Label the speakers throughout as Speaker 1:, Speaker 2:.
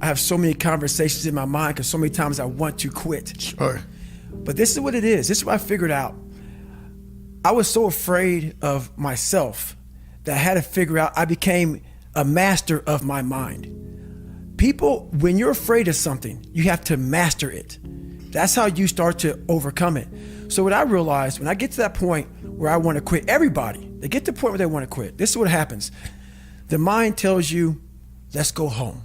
Speaker 1: I have so many conversations in my mind because so many times I want to quit.
Speaker 2: Sure.
Speaker 1: But this is what it is. This is what I figured out. I was so afraid of myself that I had to figure out, I became a master of my mind. People, when you're afraid of something, you have to master it. That's how you start to overcome it. So what I realized, when I get to that point where I want to quit, everybody, they get to the point where they want to quit. This is what happens. The mind tells you, let's go home.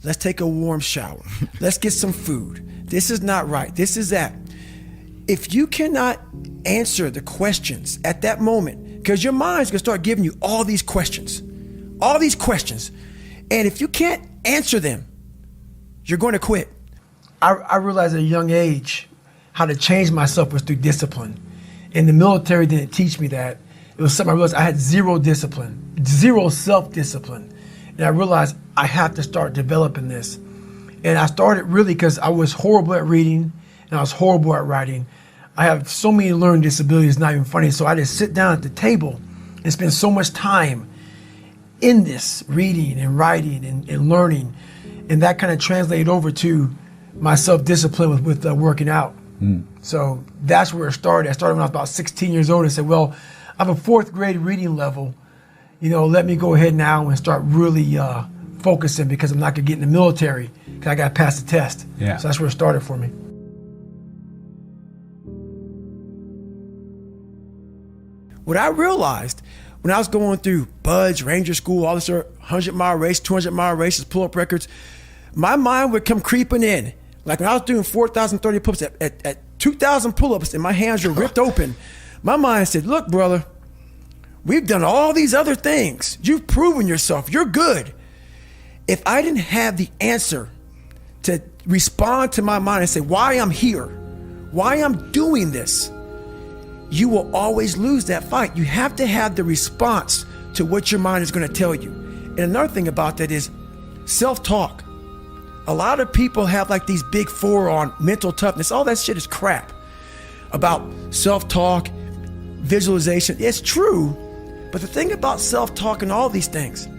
Speaker 1: Let's take a warm shower. Let's get some food. This is not right. This is that. If you cannot answer the questions at that moment, because your mind's gonna start giving you all these questions. And if you can't answer them, you're going to quit. I realized at a young age how to change myself was through discipline. And the military didn't teach me that. It was something I realized I had zero discipline, zero self-discipline. And I realized I have to start developing this. And I started really because I was horrible at reading and I was horrible at writing. I have so many learning disabilities, it's not even funny. So I just sit down at the table and spend so much time in this, reading and writing and learning. And that kind of translated over to my self-discipline with working out. So that's where it started. I started when I was about 16 years old and said, well, I have a 4th grade reading level. You know, let me go ahead now and start really focusing because I'm not gonna get in the military because I gotta pass the test.
Speaker 2: Yeah.
Speaker 1: So that's where it started for me. What I realized when I was going through Buds, Ranger School, all this 100-mile race, 200-mile races, pull-up records, my mind would come creeping in. Like when I was doing 4,030 pull-ups at 2,000 pull-ups and my hands were ripped open, my mind said, look, brother, we've done all these other things. You've proven yourself. You're good. If I didn't have the answer to respond to my mind and say why I'm here, why I'm doing this, you will always lose that fight. You have to have the response to what your mind is going to tell you. And another thing about that is self-talk. A lot of people have like these big 4 on mental toughness. All that shit is crap. About self-talk, visualization. It's true, but the thing about self-talk and all these things,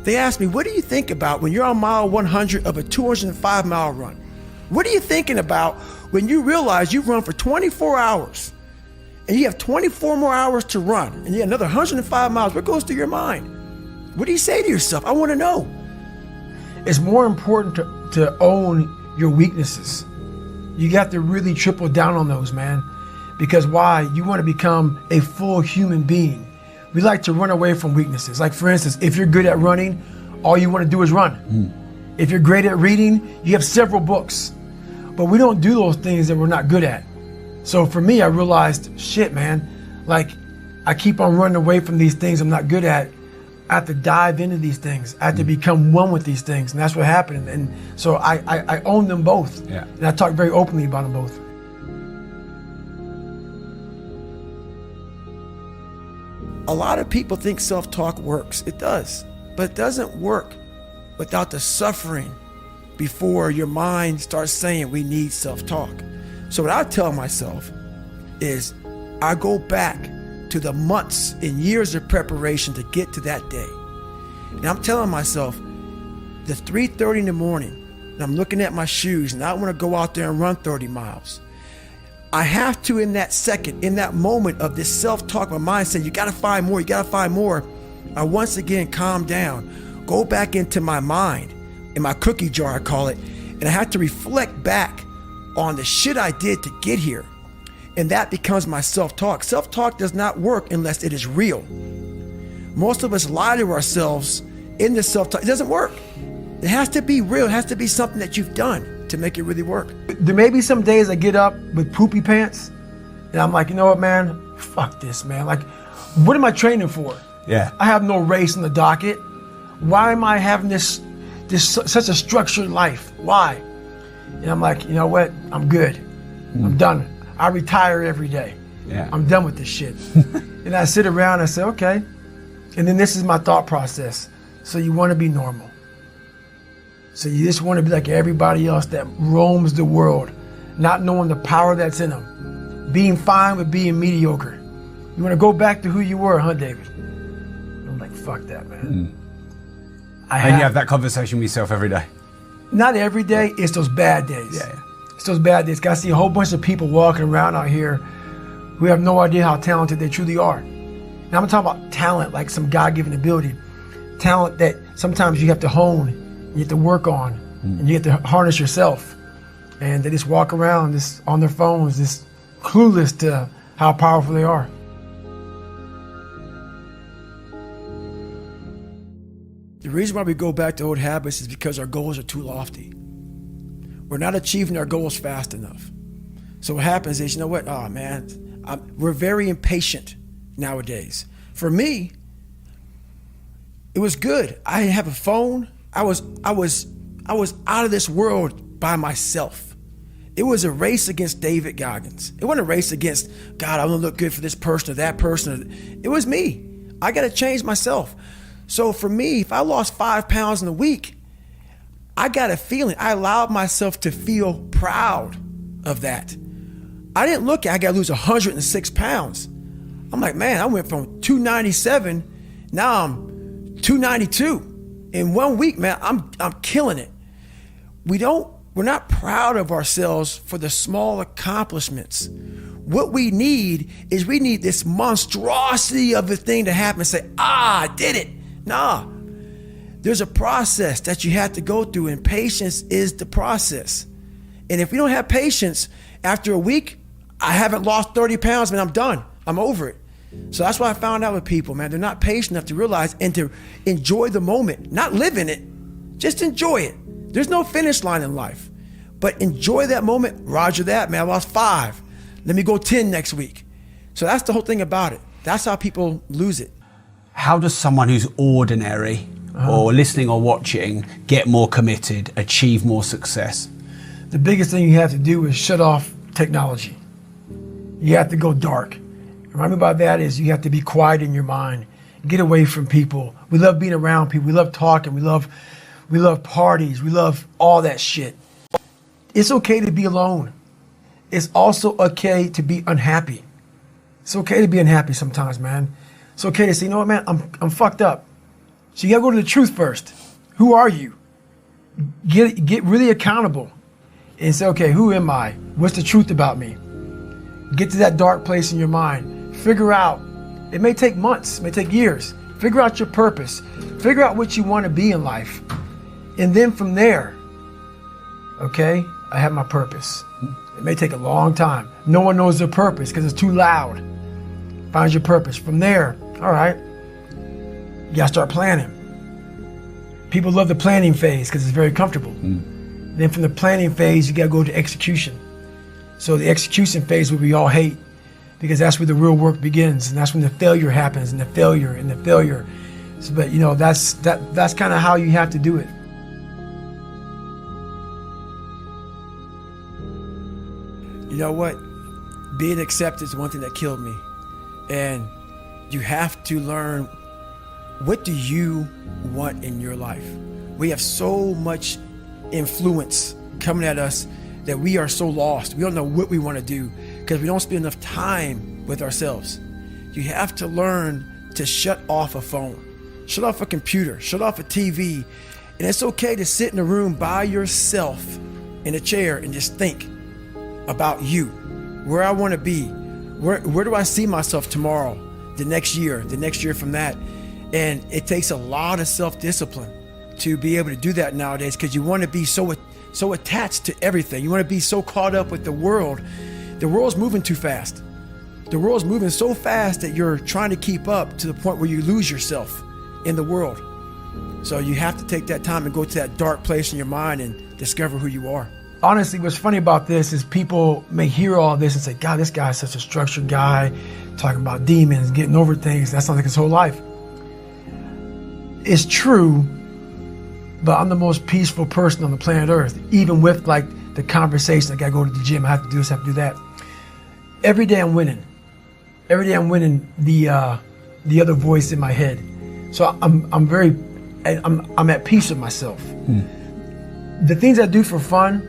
Speaker 1: they ask me, what do you think about when you're on mile 100 of a 205-mile run? What are you thinking about when you realize you've run for 24 hours and you have 24 more hours to run and you have another 105 miles? What goes through your mind? What do you say to yourself? I want to know. It's more important to own your weaknesses. You got to really triple down on those, man. Because why? You want to become a full human being. We like to run away from weaknesses. Like for instance, if you're good at running, all you want to do is run. If you're great at reading, you have several books. But we don't do those things that we're not good at. So for me, I realized, shit, man, like I keep on running away from these things I'm not good at. I have to dive into these things. I have to become one with these things. And that's what happened. And so I own them both.
Speaker 2: Yeah.
Speaker 1: And I talk very openly about them both. A lot of people think self-talk works. It does. But it doesn't work without the suffering before your mind starts saying we need self-talk. So what I tell myself is I go back to the months and years of preparation to get to that day. And I'm telling myself, the 3:30 in the morning, and I'm looking at my shoes and I want to go out there and run 30 miles. I have to, in that second, in that moment of this self-talk, my mind saying, you got to find more, you got to find more. I once again calm down, go back into my mind, in my cookie jar, I call it, and I have to reflect back on the shit I did to get here. And that becomes my self-talk. Self-talk does not work unless it is real. Most of us lie to ourselves in the self-talk. It doesn't work. It has to be real. It has to be something that you've done to make it really work. There may be some days I get up with poopy pants and I'm like, you know what, man? Fuck this, man. Like, what am I training for?
Speaker 2: Yeah.
Speaker 1: I have no race on the docket. Why am I having this such a structured life? Why? And I'm like, you know what? I'm good. I'm done. I retire every day.
Speaker 2: Yeah.
Speaker 1: I'm done with this shit. And I sit around and I say, okay. And then this is my thought process. So you want to be normal. So you just want to be like everybody else that roams the world, not knowing the power that's in them. Being fine with being mediocre. You want to go back to who you were, huh, David? I'm like, fuck that, man.
Speaker 2: And you have that conversation with yourself every day?
Speaker 1: Not every day, it's those bad days.
Speaker 2: Yeah.
Speaker 1: It's those bad days. I see a whole bunch of people walking around out here who have no idea how talented they truly are. Now I'm talking about talent, like some God-given ability. Talent that sometimes you have to hone, you have to work on, and you have to harness yourself. And they just walk around just on their phones, just clueless to how powerful they are. The reason why we go back to old habits is because our goals are too lofty. We're not achieving our goals fast enough. So what happens is, you know what? Oh man, we're very impatient nowadays. For me, it was good. I didn't have a phone. I was out of this world by myself. It was a race against David Goggins. It wasn't a race against, God, I want to look good for this person or that person. It was me. I got to change myself. So for me, if I lost 5 pounds in a week, I got a feeling. I allowed myself to feel proud of that. I didn't look at, I got to lose 106 pounds. I'm like, man, I went from 297, now I'm 292. In 1 week, man, I'm killing it. We're not proud of ourselves for the small accomplishments. What we need is this monstrosity of a thing to happen and say, I did it. Nah, there's a process that you have to go through, and patience is the process. And if we don't have patience, after a week, I haven't lost 30 pounds, man, I'm done. I'm over it. So that's what I found out with people, man. They're not patient enough to realize and to enjoy the moment, not live in it, just enjoy it. There's no finish line in life, but enjoy that moment. Roger that, man, I lost 5. Let me go 10 next week. So that's the whole thing about it. That's how people lose it.
Speaker 2: How does someone who's ordinary or listening or watching get more committed, achieve more success?
Speaker 1: The biggest thing you have to do is shut off technology. You have to go dark. What I mean by that is you have to be quiet in your mind. Get away from people. We love being around people. We love talking. We love parties. We love all that shit. It's okay to be alone. It's also okay to be unhappy. It's okay to be unhappy sometimes, man. It's okay to say, you know what, man, I'm fucked up. So you gotta go to the truth first. Who are you? Get really accountable and say, okay, who am I? What's the truth about me? Get to that dark place in your mind. Figure out, it may take months, it may take years. Figure out your purpose. Figure out what you want to be in life. And then from there, okay, I have my purpose. It may take a long time. No one knows their purpose because it's too loud. Find your purpose. From there, all right, you gotta start planning. People love the planning phase because it's very comfortable. Then from the planning phase, you gotta go to execution. So the execution phase, what we all hate, because that's where the real work begins, and that's when the failure happens, and the failure. So, but you know, that's kind of how you have to do it. You know what? Being accepted is one thing that killed me. And you have to learn, what do you want in your life? We have so much influence coming at us that we are so lost. We don't know what we want to do because we don't spend enough time with ourselves. You have to learn to shut off a phone, shut off a computer, shut off a TV. And it's okay to sit in a room by yourself in a chair and just think about you, where I want to be, where do I see myself tomorrow, the next year from that. And it takes a lot of self-discipline to be able to do that nowadays, because you want to be so attached to everything. You want to be so caught up with the world. The world's moving too fast. The world's moving so fast that you're trying to keep up to the point where you lose yourself in the world. So you have to take that time and go to that dark place in your mind and discover who you are. Honestly, what's funny about this is people may hear all this and say, God, this guy's such a structured guy, talking about demons, getting over things. That sounds like his whole life. It's true, but I'm the most peaceful person on the planet Earth, even with like the conversation. I gotta go to the gym, I have to do this, I have to do that. Every day I'm winning. Every day I'm winning the other voice in my head. So I'm at peace with myself. The things I do for fun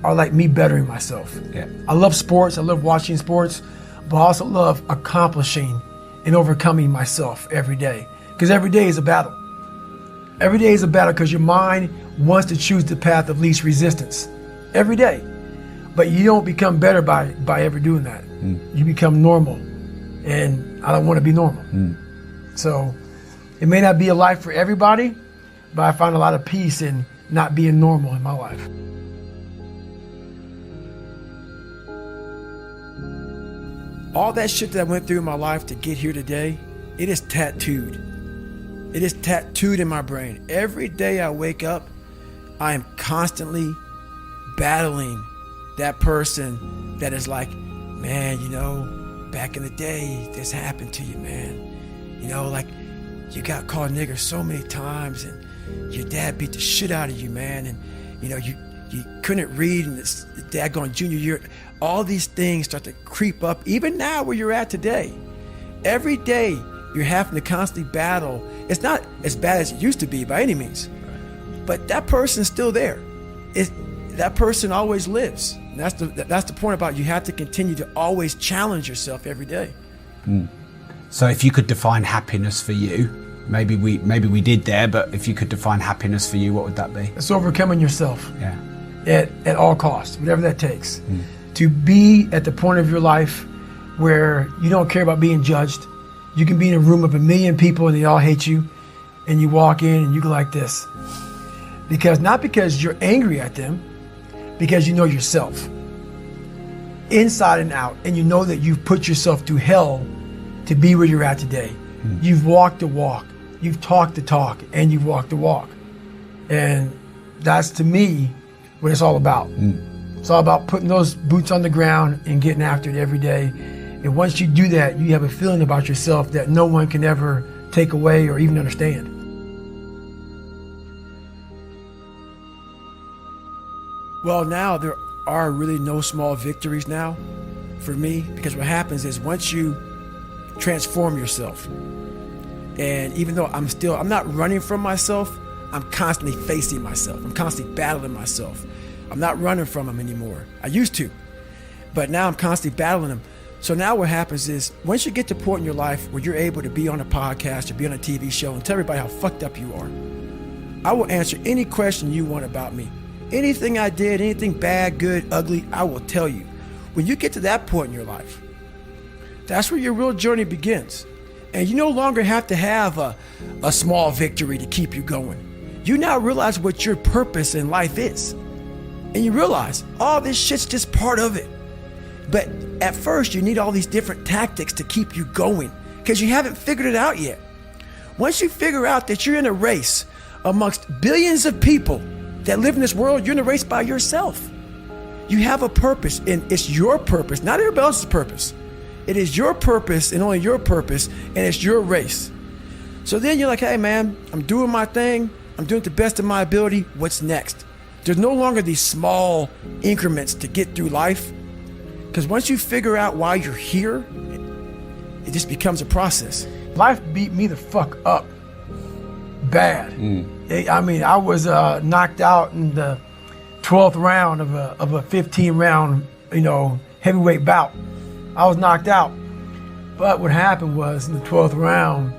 Speaker 1: are like me bettering myself.
Speaker 2: Yeah.
Speaker 1: I love sports, I love watching sports, but I also love accomplishing and overcoming myself every day. Because every day is a battle. Every day is a battle because your mind wants to choose the path of least resistance every day. But you don't become better by ever doing that. You become normal. And I don't want to be normal. So it may not be a life for everybody, but I find a lot of peace in not being normal in my life. All that shit that I went through in my life to get here today, it is tattooed. It is tattooed in my brain. Every day I wake up, I am constantly battling that person that is like, man, you know, back in the day, this happened to you, man. You know, like, you got called nigger so many times, and your dad beat the shit out of you, man. And, you know, you couldn't read, and this dad going junior year. All these things start to creep up, even now where you're at today. Every day, you're having to constantly battle. It's not as bad as it used to be by any means, but that person's still there. That person always lives. And that's the point about you have to continue to always challenge yourself every day.
Speaker 2: So if you could define happiness for you, maybe we did there, but if you could define happiness for you, what would that be?
Speaker 1: It's overcoming yourself.
Speaker 2: Yeah.
Speaker 1: At all costs, whatever that takes. To be at the point of your life where you don't care about being judged. You can be in a room of 1 million people and they all hate you, and you walk in and you go like this. Not because you're angry at them, because you know yourself. Inside and out, and you know that you've put yourself through hell to be where you're at today. You've walked the walk, you've talked the talk, and you've walked the walk. And that's, to me, what it's all about. It's all about putting those boots on the ground and getting after it every day. And once you do that, you have a feeling about yourself that no one can ever take away or even understand. Well, now there are really no small victories now for me, because what happens is once you transform yourself, and even though I'm not running from myself, I'm constantly facing myself. I'm constantly battling myself. I'm not running from them anymore. I used to, but now I'm constantly battling them. So now what happens is once you get to a point in your life where you're able to be on a podcast or be on a TV show and tell everybody how fucked up you are, I will answer any question you want about me. Anything I did, anything bad, good, ugly, I will tell you. When you get to that point in your life, that's where your real journey begins. And you no longer have to have a small victory to keep you going. You now realize what your purpose in life is. And you realize all this shit's just part of it. But at first, you need all these different tactics to keep you going because you haven't figured it out yet. Once you figure out that you're in a race amongst billions of people that live in this world, you're in a race by yourself. You have a purpose, and it's your purpose, not everybody else's purpose. It is your purpose and only your purpose, and it's your race. So then you're like, hey man, I'm doing my thing. I'm doing it to the best of my ability. What's next? There's no longer these small increments to get through life. Because once you figure out why you're here, it just becomes a process. Life beat me the fuck up bad. I mean, I was knocked out in the 12th round of a 15-round, heavyweight bout. I was knocked out. But what happened was in the 12th round,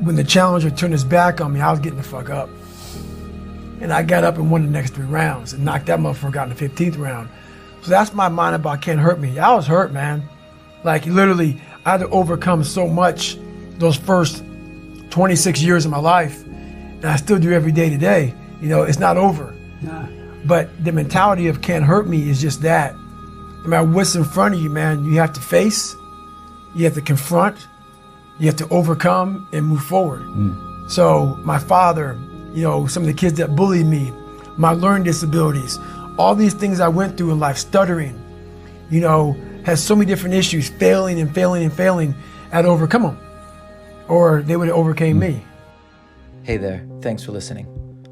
Speaker 1: when the challenger turned his back on me, I was getting the fuck up. And I got up and won the next 3 rounds and knocked that motherfucker out in the 15th round. So that's my mind about can't hurt me. I was hurt, man. Like literally, I had to overcome so much those first 26 years of my life. And I still do every day today. It's not over.
Speaker 2: No.
Speaker 1: But the mentality of can't hurt me is just that. No matter what's in front of you, man, you have to face, you have to confront, you have to overcome and move forward. So my father, some of the kids that bullied me, my learning disabilities, all these things I went through in life, stuttering, has so many different issues, failing and failing and failing, I had to overcome them. Or they would have overcame me.
Speaker 3: Hey there, thanks for listening.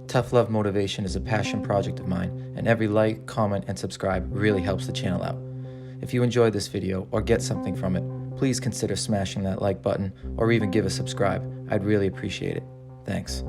Speaker 3: Tough Love Motivation is a passion project of mine, and every like, comment, and subscribe really helps the channel out. If you enjoyed this video or get something from it, please consider smashing that like button or even give a subscribe. I'd really appreciate it. Thanks.